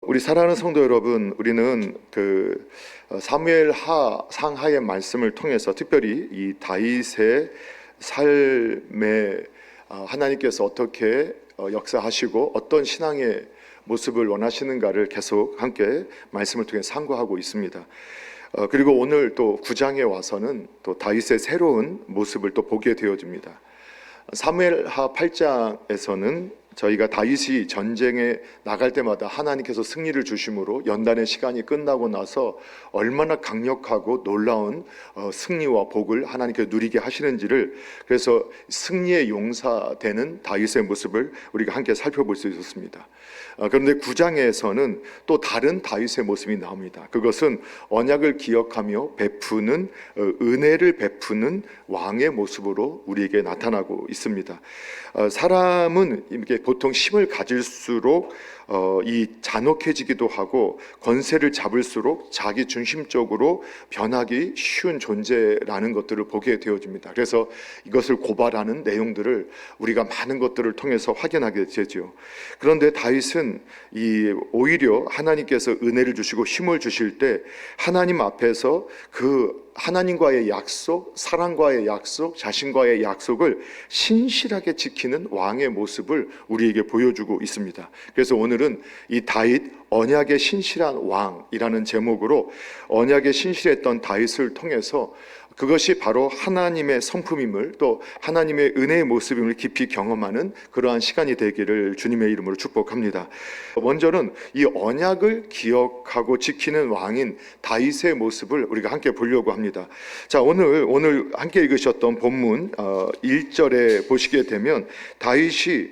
우리 사랑하는 성도 여러분, 우리는 사무엘 상하의 말씀을 통해서 특별히 이 다윗의 삶에 하나님께서 어떻게 역사하시고 어떤 신앙의 모습을 원하시는가를 계속 함께 말씀을 통해 상고하고 있습니다. 그리고 오늘 또 9장에 와서는 또 다윗의 새로운 모습을 또 보게 되어집니다. 사무엘하 8장에서는 저희가 다윗이 전쟁에 나갈 때마다 하나님께서 승리를 주심으로 연단의 시간이 끝나고 나서 얼마나 강력하고 놀라운 승리와 복을 하나님께서 누리게 하시는지를, 그래서 승리의 용사되는 다윗의 모습을 우리가 함께 살펴볼 수 있었습니다. 그런데 9장에서는 또 다른 다윗의 모습이 나옵니다. 그것은 언약을 기억하며 베푸는, 은혜를 베푸는 왕의 모습으로 우리에게 나타나고 있습니다. 사람은 이렇게 보통 힘을 가질수록 이 잔혹해지기도 하고 권세를 잡을수록 자기 중심적으로 변하기 쉬운 존재라는 것들을 보게 되어집니다. 그래서 이것을 고발하는 내용들을 우리가 많은 것들을 통해서 확인하게 되죠. 그런데 다윗은 오히려 하나님께서 은혜를 주시고 힘을 주실 때 하나님 앞에서 그 하나님과의 약속, 사랑과의 약속, 자신과의 약속을 신실하게 지키는 왕의 모습을 우리에게 보여주고 있습니다. 그래서 오늘은 이 다윗 언약의 신실한 왕이라는 제목으로 언약의 신실했던 다윗을 통해서 그것이 바로 하나님의 성품임을, 또 하나님의 은혜의 모습임을 깊이 경험하는 그러한 시간이 되기를 주님의 이름으로 축복합니다. 먼저는 이 언약을 기억하고 지키는 왕인 다윗의 모습을 우리가 함께 보려고 합니다. 자, 오늘 함께 읽으셨던 본문 1절에 보시게 되면 다윗이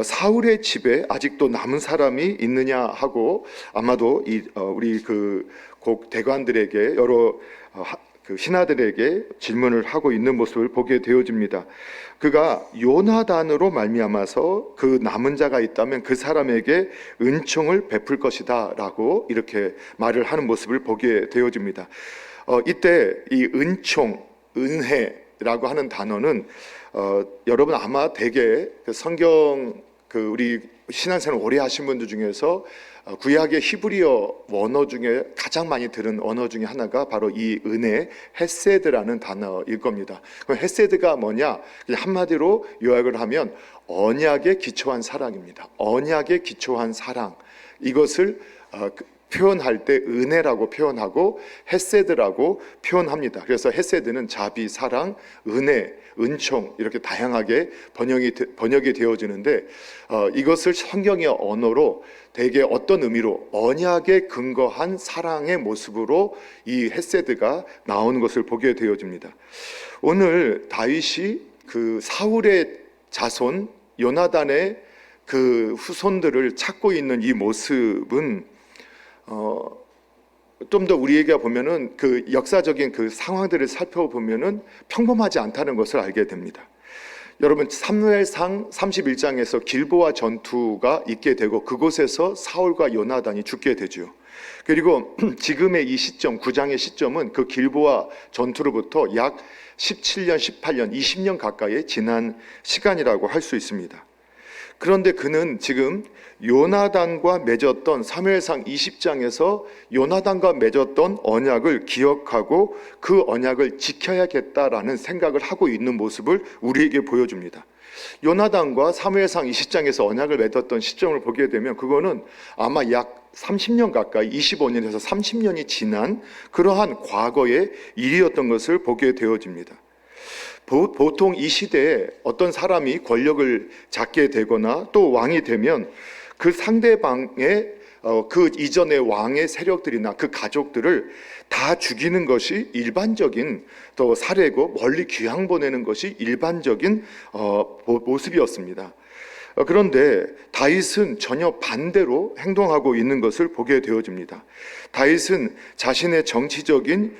사울의 집에 아직도 남은 사람이 있느냐 하고, 아마도 우리 곡 대관들에게 여러 신하들에게 질문을 하고 있는 모습을 보게 되어집니다. 그가 요나단으로 말미암아서 그 남은 자가 있다면 그 사람에게 은총을 베풀 것이다 라고 이렇게 말을 하는 모습을 보게 되어집니다. 이때 이 은총, 은혜라고 하는 단어는 여러분 아마 대개 성경 우리 신앙생활 오래 하신 분들 중에서 구약의 히브리어 원어 중에 가장 많이 들은 언어 중에 하나가 바로 이 은혜, 헤세드라는 단어일 겁니다. 그럼 헤세드가 뭐냐? 그냥 한마디로 요약을 하면 언약에 기초한 사랑입니다. 언약에 기초한 사랑, 이것을 표현할 때 은혜라고 표현하고 헤세드라고 표현합니다. 그래서 헤세드는 자비, 사랑, 은혜, 은총, 이렇게 다양하게 번역이 되어지는데, 이것을 성경의 언어로 대개 어떤 의미로 언약에 근거한 사랑의 모습으로 이 헤세드가 나오는 것을 보게 되어집니다. 오늘 다윗이 사울의 자손 요나단의 후손들을 찾고 있는 이 모습은 좀 더 우리에게 보면은 역사적인 상황들을 살펴보면은 평범하지 않다는 것을 알게 됩니다. 여러분, 사무엘상 31장에서 길보아 전투가 있게 되고 그곳에서 사울과 요나단이 죽게 되죠. 그리고 지금의 이 시점, 9장의 시점은 그 길보아 전투로부터 약 17년, 18년, 20년 가까이 지난 시간이라고 할 수 있습니다. 그런데 그는 지금 요나단과 맺었던 사무엘상 20장에서 요나단과 맺었던 언약을 기억하고 그 언약을 지켜야겠다라는 생각을 하고 있는 모습을 우리에게 보여줍니다. 요나단과 사무엘상 20장에서 언약을 맺었던 시점을 보게 되면 그거는 아마 약 30년 가까이, 25년에서 30년이 지난 그러한 과거의 일이었던 것을 보게 되어집니다. 보통 이 시대에 어떤 사람이 권력을 잡게 되거나 또 왕이 되면 그 상대방의 그 이전의 왕의 세력들이나 그 가족들을 다 죽이는 것이 일반적인 또 사례고, 멀리 귀양 보내는 것이 일반적인 모습이었습니다. 그런데 다윗은 전혀 반대로 행동하고 있는 것을 보게 되어집니다. 다윗은 자신의 정치적인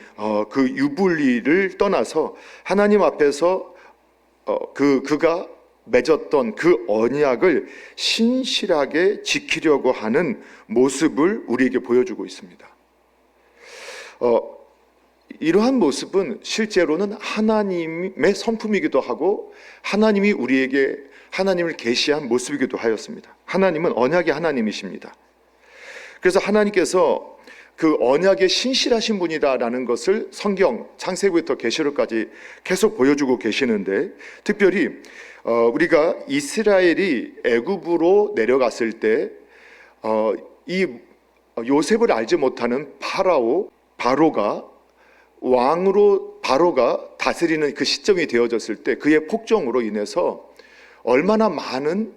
유불리를 떠나서 하나님 앞에서 그가 맺었던 그 언약을 신실하게 지키려고 하는 모습을 우리에게 보여주고 있습니다. 이러한 모습은 실제로는 하나님의 성품이기도 하고 하나님이 우리에게 하나님을 계시한 모습이기도 하였습니다. 하나님은 언약의 하나님이십니다. 그래서 하나님께서 그 언약의 신실하신 분이다라는 것을 성경 창세기부터 계시록까지 계속 보여주고 계시는데, 특별히 우리가 이스라엘이 애굽으로 내려갔을 때 이 요셉을 알지 못하는 바로가 다스리는 그 시점이 되어졌을 때 그의 폭정으로 인해서 얼마나 많은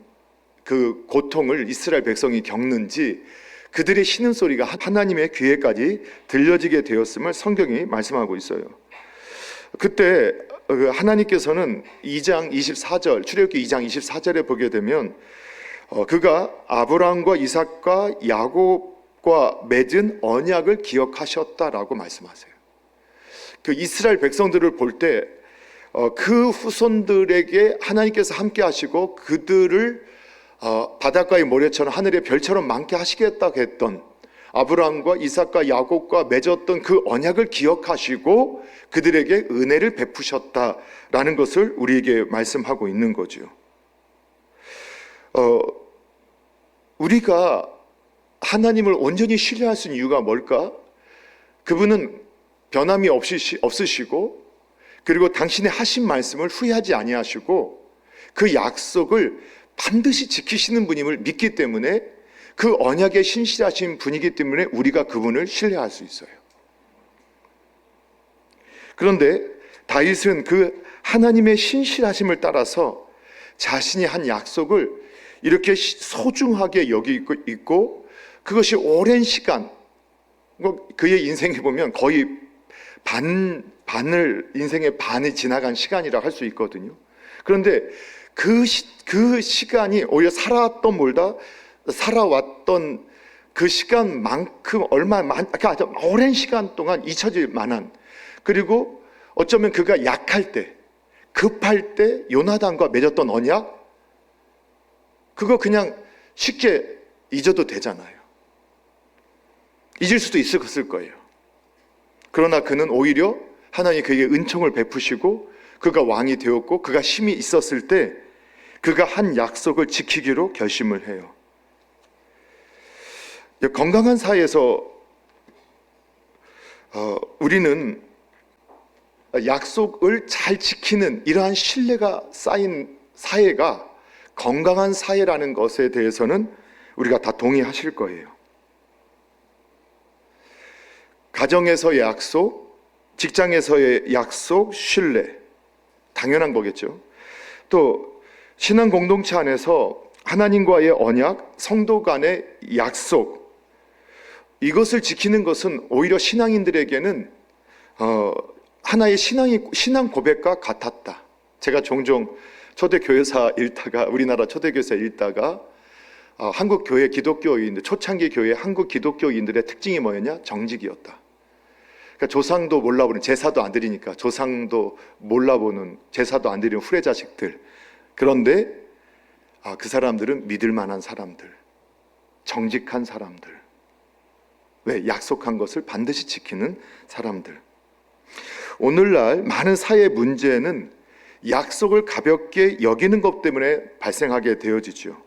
그 고통을 이스라엘 백성이 겪는지 그들의 신음소리가 하나님의 귀에까지 들려지게 되었음을 성경이 말씀하고 있어요. 그때 하나님께서는 2장 24절, 출애굽기 2장 24절에 보게 되면 그가 아브라함과 이삭과 야곱과 맺은 언약을 기억하셨다라고 말씀하세요. 그 이스라엘 백성들을 볼 때 그 후손들에게 하나님께서 함께 하시고 그들을 바닷가의 모래처럼 하늘의 별처럼 많게 하시겠다고 했던 아브라함과 이삭과 야곱과 맺었던 그 언약을 기억하시고 그들에게 은혜를 베푸셨다라는 것을 우리에게 말씀하고 있는 거죠. 우리가 하나님을 온전히 신뢰할 수 있는 이유가 뭘까? 그분은 변함이 없으시고, 그리고 당신의 하신 말씀을 후회하지 아니하시고 그 약속을 반드시 지키시는 분임을 믿기 때문에, 그 언약에 신실하신 분이기 때문에 우리가 그분을 신뢰할 수 있어요. 그런데 다윗은 그 하나님의 신실하심을 따라서 자신이 한 약속을 이렇게 소중하게 여기고 있고, 그것이 오랜 시간, 그의 인생에 보면 거의 인생의 반이 지나간 시간이라 할 수 있거든요. 그런데 그 시간이 오히려 살아왔던 그 시간만큼 그러니까 오랜 시간 동안 잊혀질 만한, 그리고 어쩌면 그가 약할 때, 급할 때 요나단과 맺었던 언약, 그거 그냥 쉽게 잊어도 되잖아요. 잊을 수도 있었을 거예요. 그러나 그는 오히려 하나님이 그에게 은총을 베푸시고 그가 왕이 되었고, 그가 힘이 있었을 때 그가 한 약속을 지키기로 결심을 해요. 건강한 사회에서 우리는 약속을 잘 지키는 이러한 신뢰가 쌓인 사회가 건강한 사회라는 것에 대해서는 우리가 다 동의하실 거예요. 가정에서의 약속, 직장에서의 약속, 신뢰, 당연한 거겠죠. 또 신앙 공동체 안에서 하나님과의 언약, 성도 간의 약속, 이것을 지키는 것은 오히려 신앙인들에게는 하나의 신앙 고백과 같았다. 제가 종종 우리나라 초대교회사 읽다가 한국 교회 기독교인들, 초창기 교회 한국 기독교인들의 특징이 뭐였냐? 정직이었다. 그러니까 조상도 몰라보는, 제사도 안 드리니까 조상도 몰라보는, 제사도 안 드리는 후레자식들. 그런데 그 사람들은 믿을 만한 사람들, 정직한 사람들. 왜? 약속한 것을 반드시 지키는 사람들. 오늘날 많은 사회 문제는 약속을 가볍게 여기는 것 때문에 발생하게 되어지죠.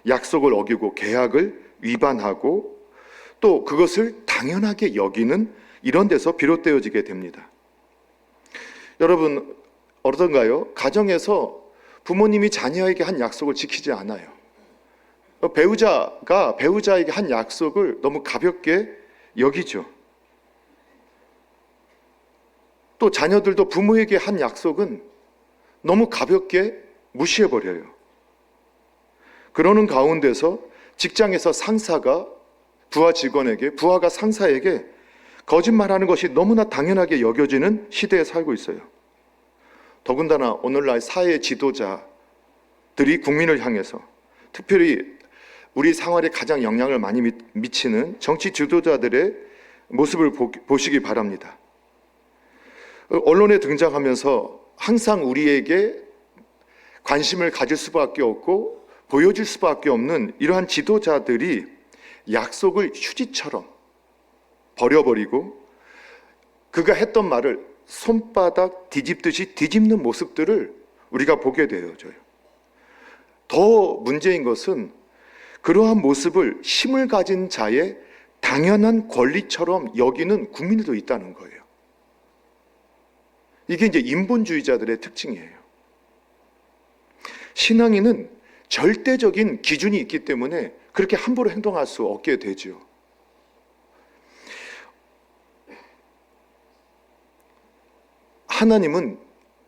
약속을 어기고 계약을 위반하고 또 그것을 당연하게 여기는 이런 데서 비롯되어지게 됩니다. 여러분 어떤가요? 가정에서 부모님이 자녀에게 한 약속을 지키지 않아요. 배우자가 배우자에게 한 약속을 너무 가볍게 여기죠. 또 자녀들도 부모에게 한 약속은 너무 가볍게 무시해버려요. 그러는 가운데서 직장에서 상사가 부하 직원에게, 부하가 상사에게 거짓말하는 것이 너무나 당연하게 여겨지는 시대에 살고 있어요. 더군다나 오늘날 사회 지도자들이 국민을 향해서, 특별히 우리 생활에 가장 영향을 많이 미치는 정치 지도자들의 모습을 보시기 바랍니다. 언론에 등장하면서 항상 우리에게 관심을 가질 수밖에 없고 보여줄 수밖에 없는 이러한 지도자들이 약속을 휴지처럼 버려버리고 그가 했던 말을 손바닥 뒤집듯이 뒤집는 모습들을 우리가 보게 되어져요. 더 문제인 것은 그러한 모습을 힘을 가진 자의 당연한 권리처럼 여기는 국민들도 있다는 거예요. 이게 이제 인본주의자들의 특징이에요. 신앙인은 절대적인 기준이 있기 때문에 그렇게 함부로 행동할 수 없게 되죠. 하나님은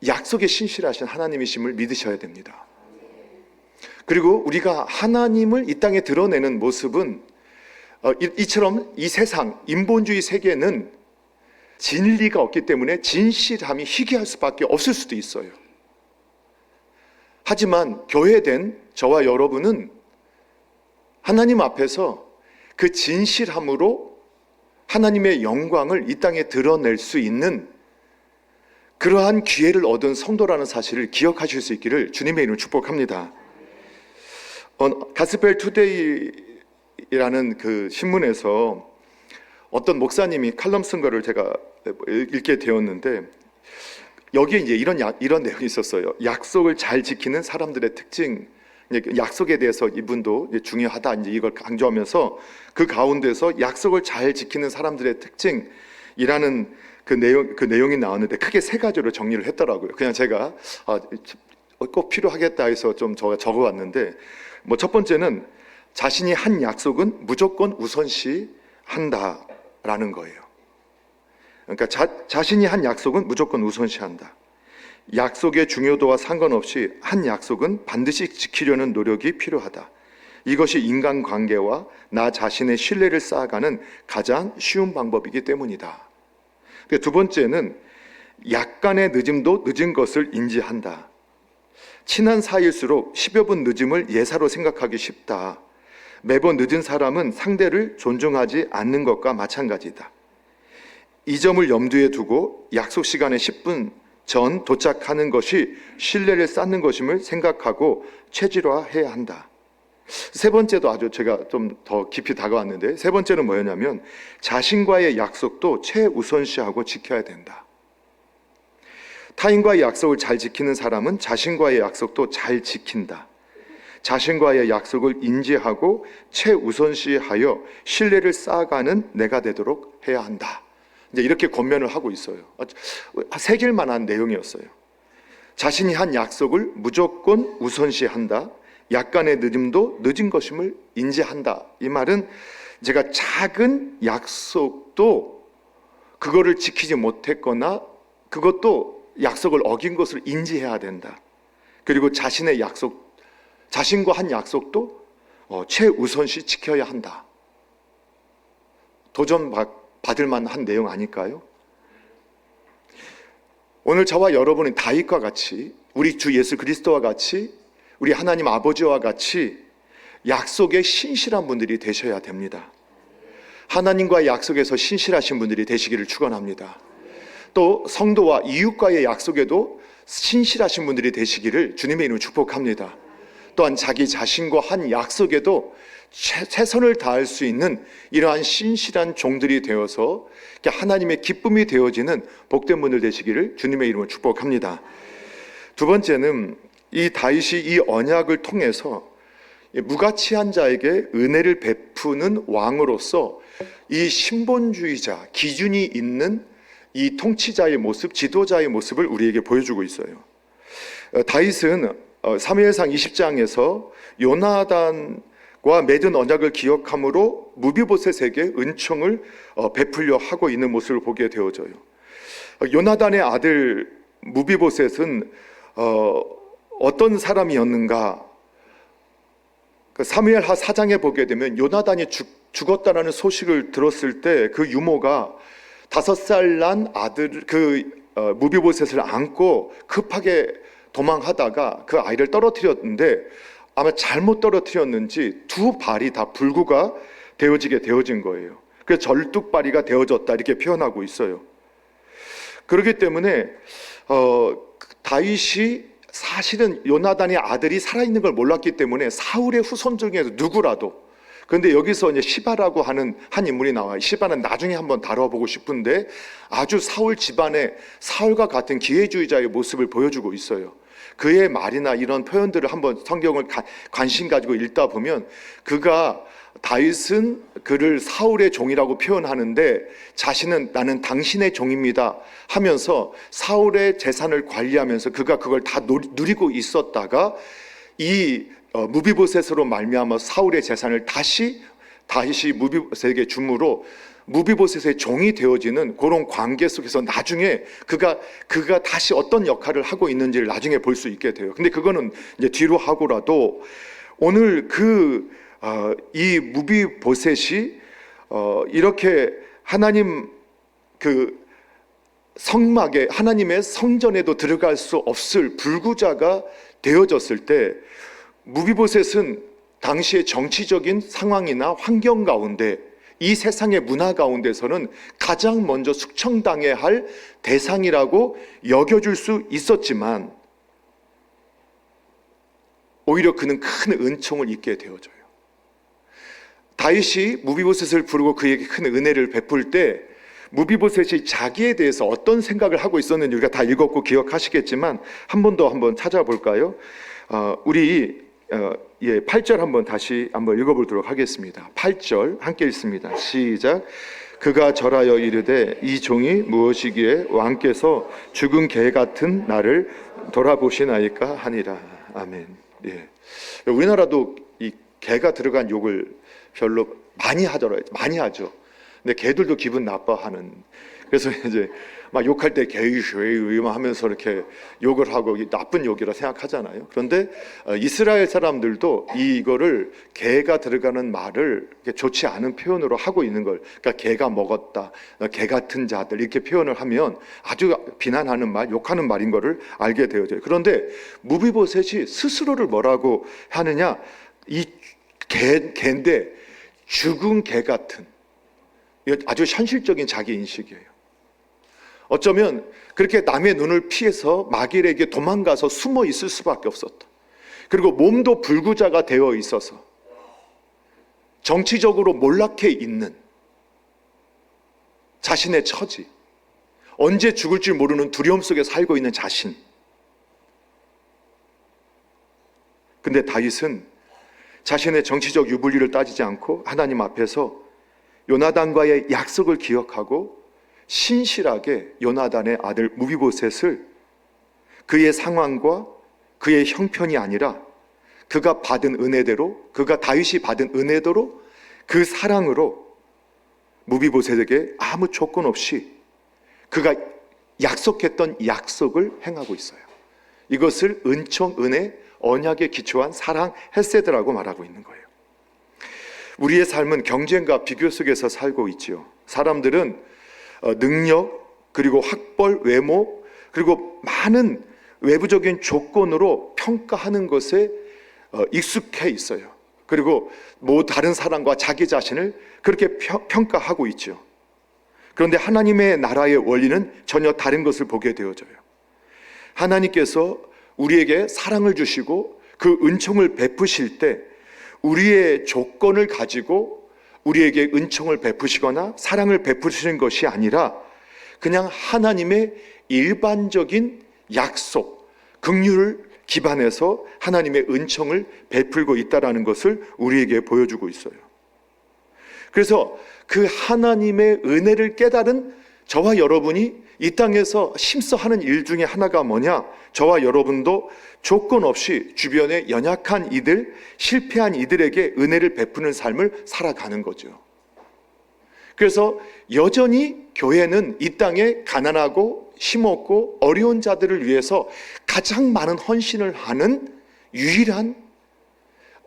약속에 신실하신 하나님이심을 믿으셔야 됩니다. 그리고 우리가 하나님을 이 땅에 드러내는 모습은 이처럼 이 세상 인본주의 세계는 진리가 없기 때문에 진실함이 희귀할 수밖에 없을 수도 있어요. 하지만 교회된 저와 여러분은 하나님 앞에서 그 진실함으로 하나님의 영광을 이 땅에 드러낼 수 있는 그러한 기회를 얻은 성도라는 사실을 기억하실 수 있기를 주님의 이름으로 축복합니다. 가스펠 투데이라는 그 신문에서 어떤 목사님이 칼럼 쓴 거를 제가 읽게 되었는데, 여기에 이제 이런 내용이 있었어요. 약속을 잘 지키는 사람들의 특징, 약속에 대해서 이분도 중요하다 이제 이걸 강조하면서 그 가운데서 약속을 잘 지키는 사람들의 특징이라는 그 내용이 나왔는데 크게 세 가지로 정리를 했더라고요. 그냥 제가 꼭 필요하겠다 해서 좀 적어왔는데, 첫 번째는 자신이 한 약속은 무조건 우선시한다라는 거예요. 그러니까 자신이 한 약속은 무조건 우선시한다. 약속의 중요도와 상관없이 한 약속은 반드시 지키려는 노력이 필요하다. 이것이 인간관계와 나 자신의 신뢰를 쌓아가는 가장 쉬운 방법이기 때문이다. 두 번째는 약간의 늦음도 늦은 것을 인지한다. 친한 사이일수록 10여 분 늦음을 예사로 생각하기 쉽다. 매번 늦은 사람은 상대를 존중하지 않는 것과 마찬가지다. 이 점을 염두에 두고 약속 시간에 10분 전 도착하는 것이 신뢰를 쌓는 것임을 생각하고 체질화해야 한다. 세 번째도 아주 제가 좀 더 깊이 다가왔는데, 세 번째는 뭐였냐면 자신과의 약속도 최우선시하고 지켜야 된다. 타인과의 약속을 잘 지키는 사람은 자신과의 약속도 잘 지킨다. 자신과의 약속을 인지하고 최우선시하여 신뢰를 쌓아가는 내가 되도록 해야 한다. 이제 이렇게 권면을 하고 있어요. 새길만한 내용이었어요. 자신이 한 약속을 무조건 우선시한다. 약간의 늦음도 늦은 것임을 인지한다. 이 말은 제가 작은 약속도 그거를 지키지 못했거나 그것도 약속을 어긴 것을 인지해야 된다. 그리고 자신과 한 약속도 최우선시 지켜야 한다. 도전 받을 만한 내용 아닐까요? 오늘 저와 여러분은 다윗과 같이, 우리 주 예수 그리스도와 같이, 우리 하나님 아버지와 같이 약속에 신실한 분들이 되셔야 됩니다. 하나님과의 약속에서 신실하신 분들이 되시기를 축원합니다. 또 성도와 이웃과의 약속에도 신실하신 분들이 되시기를 주님의 이름으로 축복합니다. 또한 자기 자신과 한 약속에도 최선을 다할 수 있는 이러한 신실한 종들이 되어서 하나님의 기쁨이 되어지는 복된 분들 되시기를 주님의 이름으로 축복합니다. 두 번째는 이 다윗이 이 언약을 통해서 무가치한 자에게 은혜를 베푸는 왕으로서 이 신본주의자, 기준이 있는 이 통치자의 모습, 지도자의 모습을 우리에게 보여주고 있어요. 다윗은 사무엘상 20장에서 요나단과 맺은 언약을 기억함으로 무비보셋에게 은총을 베풀려 하고 있는 모습을 보게 되어져요. 요나단의 아들 무비보셋은 어떤 사람이었는가? 사무엘하 4장에 보게 되면 요나단이 죽었다라는 소식을 들었을 때 그 유모가 5살 난 아들 무비보셋을 안고 급하게 도망하다가 그 아이를 떨어뜨렸는데 아마 잘못 떨어뜨렸는지 두 발이 다 불구가 되어진 거예요. 그래서 절뚝발이가 되어졌다 이렇게 표현하고 있어요. 그렇기 때문에 다윗이 사실은 요나단의 아들이 살아있는 걸 몰랐기 때문에 사울의 후손 중에서 누구라도, 그런데 여기서 이제 시바라고 하는 한 인물이 나와요. 시바는 나중에 한번 다뤄보고 싶은데 아주 사울 집안의 사울과 같은 기회주의자의 모습을 보여주고 있어요. 그의 말이나 이런 표현들을 한번 성경을 관심 가지고 읽다 보면 그가 다윗은 그를 사울의 종이라고 표현하는데 자신은 나는 당신의 종입니다 하면서 사울의 재산을 관리하면서 그가 그걸 다 누리고 있었다가 이 무비보셋으로 말미암아 사울의 재산을 다시 무비보셋에게 주므로 무비보셋의 종이 되어지는 그런 관계 속에서 나중에 그가 다시 어떤 역할을 하고 있는지를 나중에 볼 수 있게 돼요. 근데 그거는 이제 뒤로 하고라도 오늘 이 무비보셋이 이렇게 하나님 성막에 하나님의 성전에도 들어갈 수 없을 불구자가 되어졌을 때 무비보셋은 당시의 정치적인 상황이나 환경 가운데 이 세상의 문화 가운데서는 가장 먼저 숙청당해야 할 대상이라고 여겨줄 수 있었지만 오히려 그는 큰 은총을 입게 되어져요. 다윗이 무비보셋을 부르고 그에게 큰 은혜를 베풀 때 무비보셋이 자기에 대해서 어떤 생각을 하고 있었는지 우리가 다 읽었고 기억하시겠지만 한 번 더 한번 찾아볼까요? 우리 8절 한번 다시 한번 읽어보도록 하겠습니다. 8절 함께 읽습니다. 시작. 그가 절하여 이르되 이 종이 무엇이기에 왕께서 죽은 개 같은 나를 돌아보시나이까 하니라. 아멘. 예. 우리나라도 이 개가 들어간 욕을 별로 많이 하죠. 근데 개들도 기분 나빠하는. 그래서 이제 막 욕할 때 개이쉐이 하면서 이렇게 욕을 하고 나쁜 욕이라 생각하잖아요. 그런데 이스라엘 사람들도 이거를 개가 들어가는 말을 좋지 않은 표현으로 하고 있는 걸, 그러니까 개가 먹었다, 개 같은 자들 이렇게 표현을 하면 아주 비난하는 말, 욕하는 말인 거를 알게 되어져요. 그런데 무비보셋이 스스로를 뭐라고 하느냐, 이 개인데 죽은 개 같은, 아주 현실적인 자기 인식이에요. 어쩌면 그렇게 남의 눈을 피해서 마귀에게 도망가서 숨어 있을 수밖에 없었다. 그리고 몸도 불구자가 되어 있어서 정치적으로 몰락해 있는 자신의 처지, 언제 죽을지 모르는 두려움 속에 살고 있는 자신. 근데 다윗은 자신의 정치적 유불리를 따지지 않고 하나님 앞에서 요나단과의 약속을 기억하고 신실하게 요나단의 아들 무비보셋을 그의 상황과 그의 형편이 아니라 그가 받은 은혜대로, 그가 다윗이 받은 은혜대로 그 사랑으로 무비보셋에게 아무 조건 없이 그가 약속했던 약속을 행하고 있어요. 이것을 은총, 은혜, 언약에 기초한 사랑, 헤세드라고 말하고 있는 거예요. 우리의 삶은 경쟁과 비교 속에서 살고 있지요. 사람들은 능력, 그리고 학벌, 외모, 그리고 많은 외부적인 조건으로 평가하는 것에 익숙해 있어요. 그리고 다른 사람과 자기 자신을 그렇게 평가하고 있죠. 그런데 하나님의 나라의 원리는 전혀 다른 것을 보게 되어져요. 하나님께서 우리에게 사랑을 주시고 그 은총을 베푸실 때 우리의 조건을 가지고 우리에게 은총을 베푸시거나 사랑을 베푸시는 것이 아니라 그냥 하나님의 일반적인 약속, 긍휼을 기반해서 하나님의 은총을 베풀고 있다는 것을 우리에게 보여주고 있어요. 그래서 그 하나님의 은혜를 깨달은 저와 여러분이 이 땅에서 힘써 하는 일 중에 하나가 뭐냐? 저와 여러분도 조건 없이 주변의 연약한 이들, 실패한 이들에게 은혜를 베푸는 삶을 살아가는 거죠. 그래서 여전히 교회는 이 땅에 가난하고 힘없고 어려운 자들을 위해서 가장 많은 헌신을 하는 유일한,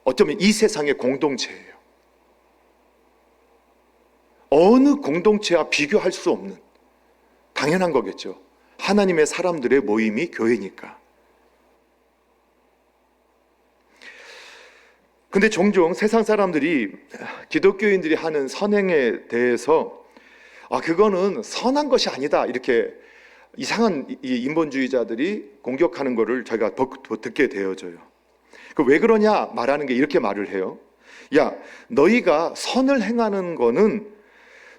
어쩌면 이 세상의 공동체예요. 어느 공동체와 비교할 수 없는, 당연한 거겠죠. 하나님의 사람들의 모임이 교회니까. 근데 종종 세상 사람들이 기독교인들이 하는 선행에 대해서 그거는 선한 것이 아니다, 이렇게 이상한 인본주의자들이 공격하는 것을 저희가 듣게 되어져요. 왜 그러냐 말하는 게 이렇게 말을 해요. 야, 너희가 선을 행하는 거는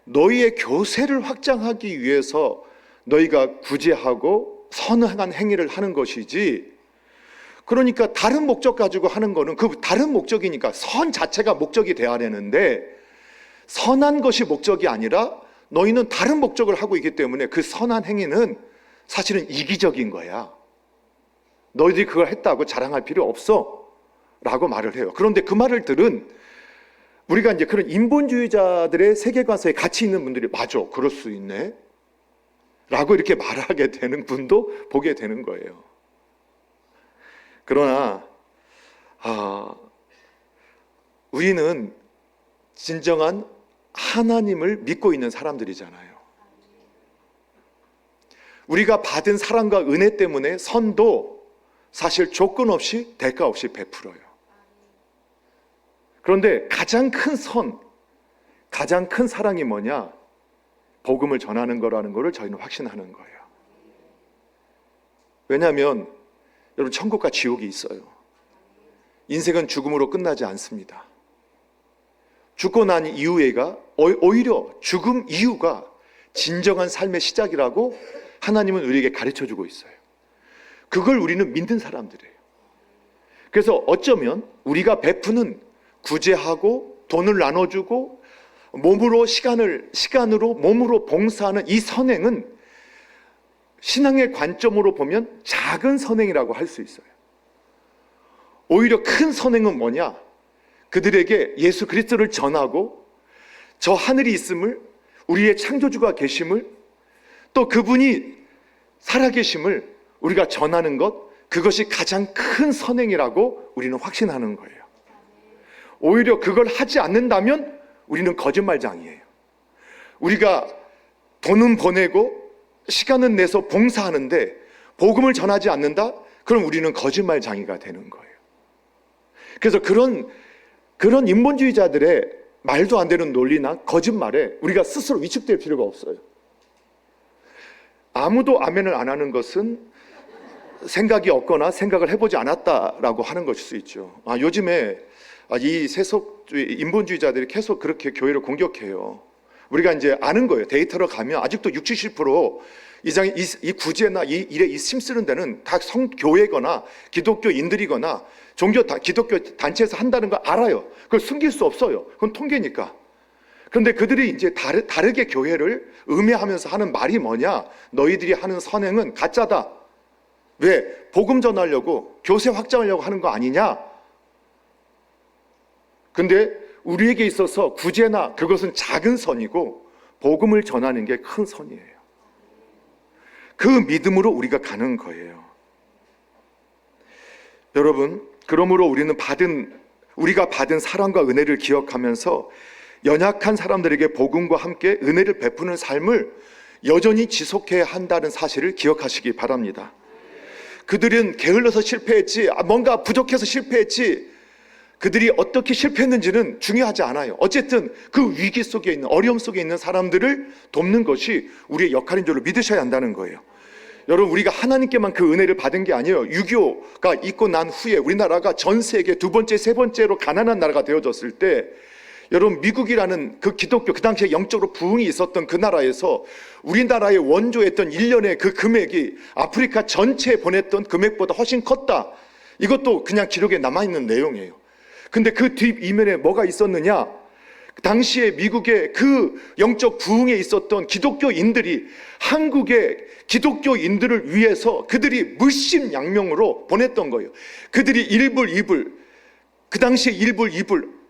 너희의 교세를 확장하기 위해서 너희가 구제하고 선한 행위를 하는 것이지, 그러니까 다른 목적 가지고 하는 거는 그 다른 목적이니까 선 자체가 목적이 돼야 되는데 선한 것이 목적이 아니라 너희는 다른 목적을 하고 있기 때문에 그 선한 행위는 사실은 이기적인 거야. 너희들이 그걸 했다고 자랑할 필요 없어 라고 말을 해요. 그런데 그 말을 들은 우리가 이제 그런 인본주의자들의 세계관 속에 같이 있는 분들이 맞아, 그럴 수 있네 라고 이렇게 말하게 되는 분도 보게 되는 거예요. 그러나 우리는 진정한 하나님을 믿고 있는 사람들이잖아요. 우리가 받은 사랑과 은혜 때문에 선도 사실 조건 없이 대가 없이 베풀어요. 그런데 가장 큰 선, 가장 큰 사랑이 뭐냐? 복음을 전하는 거라는 것을 저희는 확신하는 거예요. 왜냐하면 여러분, 천국과 지옥이 있어요. 인생은 죽음으로 끝나지 않습니다. 죽고 난 이후에가 오히려 죽음 이후가 진정한 삶의 시작이라고 하나님은 우리에게 가르쳐주고 있어요. 그걸 우리는 믿는 사람들이에요. 그래서 어쩌면 우리가 베푸는 구제하고 돈을 나눠주고 시간으로 몸으로 봉사하는 이 선행은 신앙의 관점으로 보면 작은 선행이라고 할 수 있어요. 오히려 큰 선행은 뭐냐? 그들에게 예수 그리스도를 전하고 저 하늘이 있음을, 우리의 창조주가 계심을, 또 그분이 살아계심을 우리가 전하는 것, 그것이 가장 큰 선행이라고 우리는 확신하는 거예요. 오히려 그걸 하지 않는다면 우리는 거짓말장이에요. 우리가 돈은 보내고 시간은 내서 봉사하는데 복음을 전하지 않는다? 그럼 우리는 거짓말장이가 되는 거예요. 그래서 그런 인본주의자들의 말도 안 되는 논리나 거짓말에 우리가 스스로 위축될 필요가 없어요. 아무도 아멘을 안 하는 것은 생각이 없거나 생각을 해보지 않았다라고 하는 것일 수 있죠. 요즘에 이 세속주의 인본주의자들이 계속 그렇게 교회를 공격해요. 우리가 이제 아는 거예요. 데이터로 가면 아직도 60, 70% 이상의 이 구제나 이 일에 이 힘쓰는 데는 다 성교회거나 기독교인들이거나 기독교 단체에서 한다는 걸 알아요. 그걸 숨길 수 없어요. 그건 통계니까. 그런데 그들이 이제 다르게 교회를 음해하면서 하는 말이 뭐냐? 너희들이 하는 선행은 가짜다. 왜? 복음 전하려고, 교세 확장하려고 하는 거 아니냐? 근데 우리에게 있어서 구제나 그것은 작은 선이고 복음을 전하는 게 큰 선이에요. 그 믿음으로 우리가 가는 거예요. 여러분, 그러므로 우리가 받은 사랑과 은혜를 기억하면서 연약한 사람들에게 복음과 함께 은혜를 베푸는 삶을 여전히 지속해야 한다는 사실을 기억하시기 바랍니다. 그들은 게을러서 실패했지, 뭔가 부족해서 실패했지, 그들이 어떻게 실패했는지는 중요하지 않아요. 어쨌든 그 위기 속에 있는, 어려움 속에 있는 사람들을 돕는 것이 우리의 역할인 줄로 믿으셔야 한다는 거예요. 여러분, 우리가 하나님께만 그 은혜를 받은 게 아니에요. 6.25가 있고 난 후에 우리나라가 전 세계 두 번째, 세 번째로 가난한 나라가 되어졌을 때, 여러분, 미국이라는 그 기독교, 그 당시에 영적으로 부흥이 있었던 그 나라에서 우리나라에 원조했던 1년의 그 금액이 아프리카 전체에 보냈던 금액보다 훨씬 컸다. 이것도 그냥 기록에 남아있는 내용이에요. 근데 그 뒷 이면에 뭐가 있었느냐? 당시에 미국의 그 영적 부흥에 있었던 기독교인들이 한국의 기독교인들을 위해서 그들이 물심양명으로 보냈던 거예요. 그들이 1불, 2불, 그 당시에 1불, 2불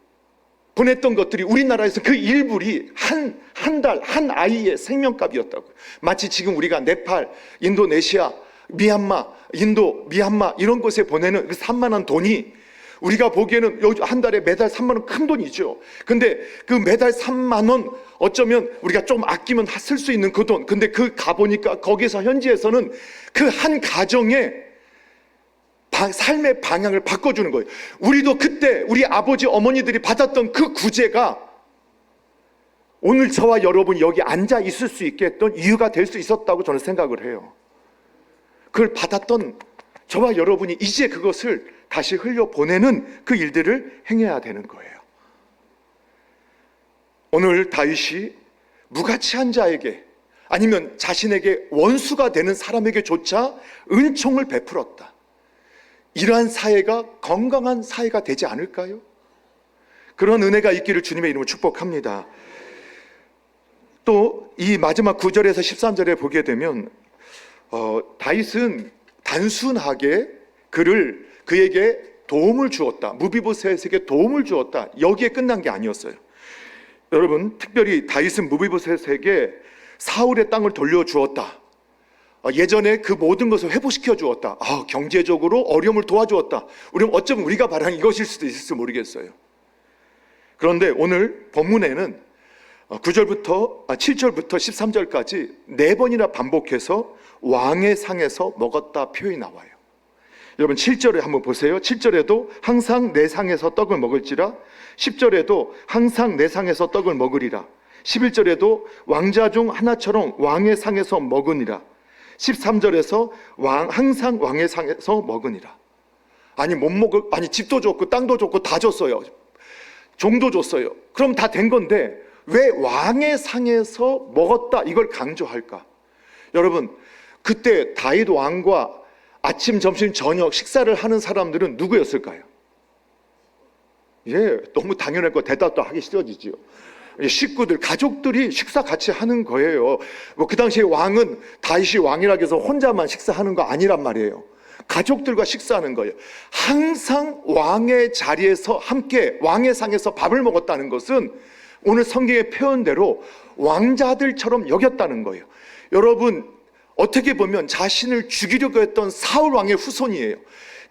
보냈던 것들이 우리나라에서 그 1불이 한 달, 한 아이의 생명값이었다고. 마치 지금 우리가 네팔, 인도네시아, 미얀마, 미얀마 이런 곳에 보내는 그 3만 원 돈이 우리가 보기에는 한 달에 매달 3만 원 큰 돈이죠. 근데 그 매달 3만 원 어쩌면 우리가 좀 아끼면 쓸 수 있는 그 돈. 근데 그 가보니까 거기서 현지에서는 그 한 가정의 삶의 방향을 바꿔주는 거예요. 우리도 그때 우리 아버지 어머니들이 받았던 그 구제가 오늘 저와 여러분이 여기 앉아 있을 수 있게 했던 이유가 될 수 있었다고 저는 생각을 해요. 그걸 받았던 저와 여러분이 이제 그것을 다시 흘려보내는 그 일들을 행해야 되는 거예요. 오늘 다윗이 무가치한 자에게, 아니면 자신에게 원수가 되는 사람에게조차 은총을 베풀었다. 이러한 사회가 건강한 사회가 되지 않을까요? 그런 은혜가 있기를 주님의 이름으로 축복합니다. 또 이 마지막 9절에서 13절에 보게 되면 다윗은 단순하게 그에게 도움을 주었다, 무비보셋에게 도움을 주었다, 여기에 끝난 게 아니었어요. 여러분, 특별히 다윗은 무비보셋에게 사울의 땅을 돌려주었다, 예전에 그 모든 것을 회복시켜 주었다, 경제적으로 어려움을 도와주었다. 어쩌면 우리가 바라는 이것일 수도 있을지 모르겠어요. 그런데 오늘 본문에는 7절부터 13절까지 4번이나 반복해서 왕의 상에서 먹었다 표현이 나와요. 여러분 7절에 한번 보세요. 7절에도 항상 내 상에서 떡을 먹을지라, 10절에도 항상 내 상에서 떡을 먹으리라, 11절에도 왕자 중 하나처럼 왕의 상에서 먹으니라, 13절에서 항상 왕의 상에서 먹으니라. 아니 집도 줬고 땅도 줬고 다 줬어요. 종도 줬어요. 그럼 다 된 건데 왜 왕의 상에서 먹었다 이걸 강조할까? 여러분, 그때 다윗 왕과 아침, 점심, 저녁 식사를 하는 사람들은 누구였을까요? 너무 당연할 거 대답도 하기 싫어지지요. 식구들, 가족들이 식사 같이 하는 거예요. 그 당시에 왕은 다윗이 왕이라고 해서 혼자만 식사하는 거 아니란 말이에요. 가족들과 식사하는 거예요. 항상 왕의 자리에서 함께 왕의 상에서 밥을 먹었다는 것은 오늘 성경의 표현대로 왕자들처럼 여겼다는 거예요. 여러분, 어떻게 보면 자신을 죽이려고 했던 사울 왕의 후손이에요.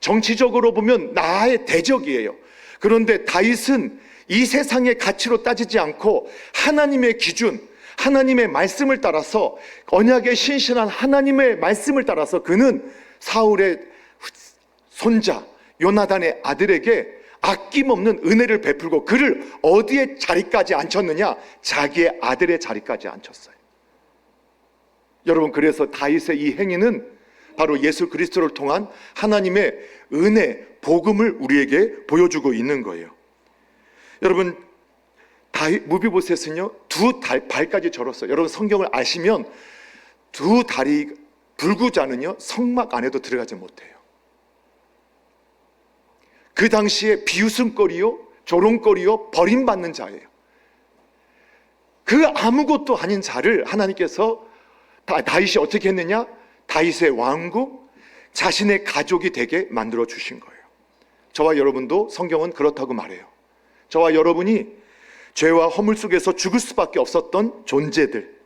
정치적으로 보면 나의 대적이에요. 그런데 다윗은 이 세상의 가치로 따지지 않고 하나님의 기준, 하나님의 말씀을 따라서, 언약의 신실한 하나님의 말씀을 따라서 그는 사울의 손자 요나단의 아들에게 아낌없는 은혜를 베풀고 그를 어디에 자리까지 앉혔느냐? 자기의 아들의 자리까지 앉혔어요. 여러분, 그래서 다윗의 이 행위는 바로 예수 그리스도를 통한 하나님의 은혜, 복음을 우리에게 보여주고 있는 거예요. 여러분, 무비보셋은요 2발까지 절었어요. 여러분, 성경을 아시면 2다리 불구자는요 성막 안에도 들어가지 못해요. 그 당시에 비웃음거리요, 조롱거리요, 버림받는 자예요. 그 아무것도 아닌 자를 하나님께서 다윗이 어떻게 했느냐? 다윗의 왕국, 자신의 가족이 되게 만들어 주신 거예요. 저와 여러분도 성경은 그렇다고 말해요. 저와 여러분이 죄와 허물 속에서 죽을 수밖에 없었던 존재들,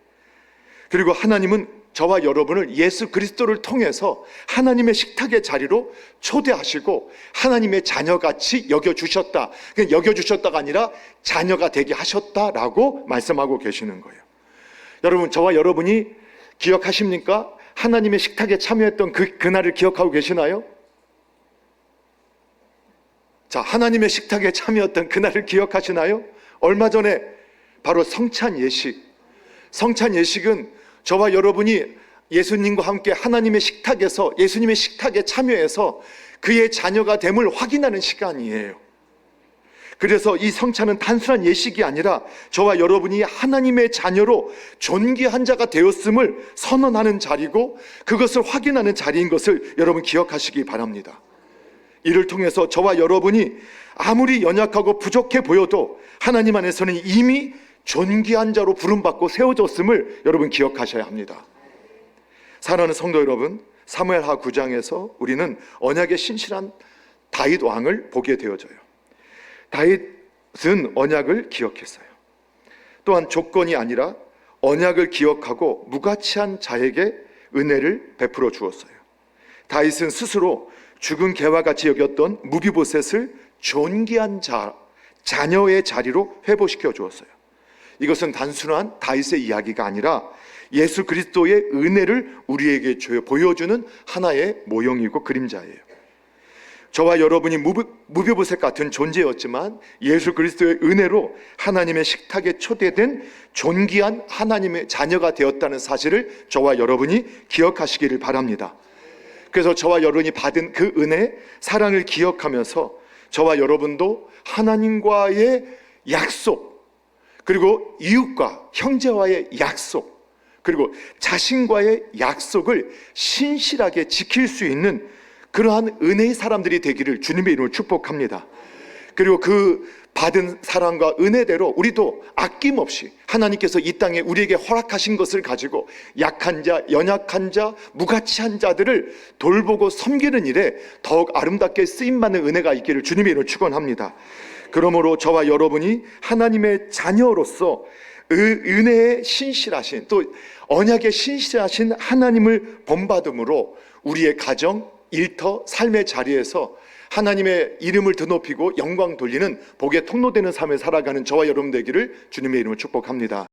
그리고 하나님은 저와 여러분을 예수 그리스도를 통해서 하나님의 식탁의 자리로 초대하시고 하나님의 자녀같이 여겨주셨다. 그냥 여겨주셨다가 아니라 자녀가 되게 하셨다라고 말씀하고 계시는 거예요. 여러분, 저와 여러분이 기억하십니까? 하나님의 식탁에 참여했던 그날을 기억하고 계시나요? 자, 하나님의 식탁에 참여했던 그날을 기억하시나요? 얼마 전에 바로 성찬 예식. 성찬 예식은 저와 여러분이 예수님과 함께 하나님의 식탁에서, 예수님의 식탁에 참여해서 그의 자녀가 됨을 확인하는 시간이에요. 그래서 이 성찬은 단순한 예식이 아니라 저와 여러분이 하나님의 자녀로 존귀한 자가 되었음을 선언하는 자리고, 그것을 확인하는 자리인 것을 여러분 기억하시기 바랍니다. 이를 통해서 저와 여러분이 아무리 연약하고 부족해 보여도 하나님 안에서는 이미 존귀한 자로 부름받고 세워졌음을 여러분 기억하셔야 합니다. 사랑하는 성도 여러분, 사무엘하 9장에서 우리는 언약의 신실한 다윗 왕을 보게 되어져요. 다윗은 언약을 기억했어요. 또한 조건이 아니라 언약을 기억하고 무가치한 자에게 은혜를 베풀어 주었어요. 다윗은 스스로 죽은 개와 같이 여겼던 무비보셋을 존귀한 자녀의 자리로 회복시켜 주었어요. 이것은 단순한 다윗의 이야기가 아니라 예수 그리스도의 은혜를 우리에게 보여주는 하나의 모형이고 그림자예요. 저와 여러분이 무비보셋 같은 존재였지만 예수 그리스도의 은혜로 하나님의 식탁에 초대된 존귀한 하나님의 자녀가 되었다는 사실을 저와 여러분이 기억하시기를 바랍니다. 그래서 저와 여러분이 받은 그 은혜, 사랑을 기억하면서 저와 여러분도 하나님과의 약속, 그리고 이웃과 형제와의 약속, 그리고 자신과의 약속을 신실하게 지킬 수 있는 그러한 은혜의 사람들이 되기를 주님의 이름으로 축복합니다. 그리고 그 받은 사랑과 은혜대로 우리도 아낌없이 하나님께서 이 땅에 우리에게 허락하신 것을 가지고 약한 자, 연약한 자, 무가치한 자들을 돌보고 섬기는 일에 더욱 아름답게 쓰임받는 은혜가 있기를 주님의 이름으로 축원합니다. 그러므로 저와 여러분이 하나님의 자녀로서 은혜에 신실하신, 또 언약에 신실하신 하나님을 본받음으로 우리의 가정, 일터, 삶의 자리에서 하나님의 이름을 드높이고 영광 돌리는 복의 통로되는 삶을 살아가는 저와 여러분 되기를 주님의 이름으로 축복합니다.